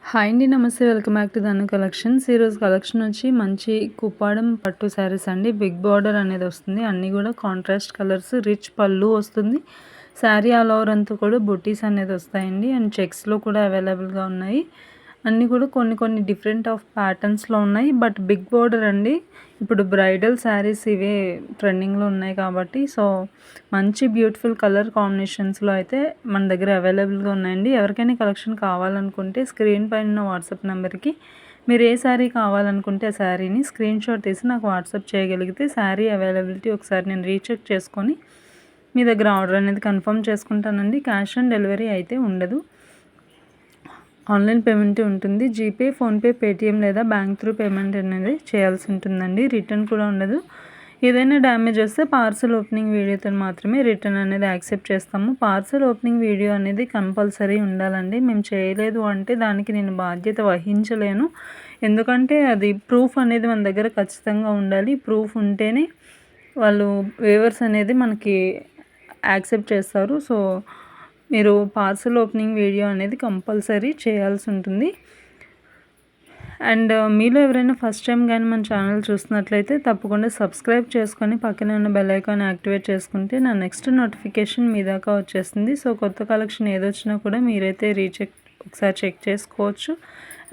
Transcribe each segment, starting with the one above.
Hi అండి. నమస్తే. Welcome back to Dhanu collections. ఈరోజు కలెక్షన్ వచ్చి మంచి కుప్పాడం పట్టు శారీస్ అండి. బిగ్ బార్డర్ అనేది వస్తుంది. అన్నీ కూడా కాంట్రాస్ట్ కలర్స్, రిచ్ పళ్ళు వస్తుంది. శారీ ఆల్ ఓవర్ అంతా కూడా బుటీస్ అనేది వస్తాయండి. అండ్ చెక్స్లో కూడా అవైలబుల్గా ఉన్నాయి. అన్నీ కూడా కొన్ని డిఫరెంట్ ఆఫ్ ప్యాటర్న్స్లో ఉన్నాయి. బట్ బిగ్ బార్డర్ అండి. ఇప్పుడు బ్రైడల్ శారీస్ ఇవే ట్రెండింగ్లో ఉన్నాయి కాబట్టి సో మంచి బ్యూటిఫుల్ కలర్ కాంబినేషన్స్లో అయితే మన దగ్గర అవైలబుల్గా ఉన్నాయండి. ఎవరికైనా కలెక్షన్ కావాలనుకుంటే స్క్రీన్ పైన ఉన్న వాట్సాప్ నెంబర్కి మీరు ఏ శారీ కావాలనుకుంటే ఆ శారీని స్క్రీన్ షాట్ తీసి నాకు వాట్సాప్ చేయగలిగితే శారీ అవైలబిలిటీ ఒకసారి నేను రీచెక్ చేసుకొని మీ దగ్గర ఆర్డర్ అనేది కన్ఫర్మ్ చేసుకుంటానండి. క్యాష్ ఆన్ డెలివరీ అయితే ఉండదు. ఆన్లైన్ పేమెంట్ ఉంటుంది. జీపే, ఫోన్పే, పేటిఎం లేదా బ్యాంక్ త్రూ పేమెంట్ అనేది చేయాల్సి ఉంటుందండి. రిటర్న్ కూడా ఉండదు. ఏదైనా డ్యామేజ్ వస్తే పార్సల్ ఓపెనింగ్ వీడియోతో మాత్రమే రిటర్న్ అనేది యాక్సెప్ట్ చేస్తాము. పార్సల్ ఓపెనింగ్ వీడియో అనేది కంపల్సరీ ఉండాలండి. మేము చేయలేదు అంటే దానికి నేను బాధ్యత వహించలేను. ఎందుకంటే అది ప్రూఫ్ అనేది మన దగ్గర ఖచ్చితంగా ఉండాలి. ప్రూఫ్ ఉంటేనే వాళ్ళు వేవర్స్ అనేది మనకి యాక్సెప్ట్ చేస్తారు. సో మీరు పార్సల్ ఓపెనింగ్ వీడియో అనేది కంపల్సరీ చేయాల్సి ఉంటుంది. అండ్ మీలో ఎవరైనా ఫస్ట్ టైం కానీ మన ఛానల్ చూస్తున్నట్లయితే తప్పకుండా సబ్స్క్రైబ్ చేసుకొని పక్కనే ఉన్న బెల్ ఐకాన్ యాక్టివేట్ చేసుకుంటే నా నెక్స్ట్ నోటిఫికేషన్ మీ దాకా వచ్చేస్తుంది. సో కొత్త కలెక్షన్ ఏదొచ్చినా కూడా మీరైతే ఒకసారి చెక్ చేసుకోవచ్చు.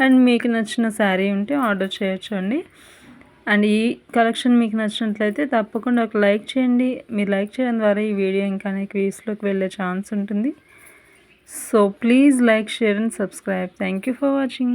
అండ్ మీకు నచ్చిన శారీ ఉంటే ఆర్డర్ చేయొచ్చు అండి. అండ్ ఈ కలెక్షన్ మీకు నచ్చినట్లయితే తప్పకుండా ఒక లైక్ చేయండి. మీరు లైక్ చేయడం ద్వారా ఈ వీడియో ఇంకా అనేక వ్యూస్లోకి వెళ్ళే ఛాన్స్ ఉంటుంది. So please like, share and subscribe. Thank you for watching.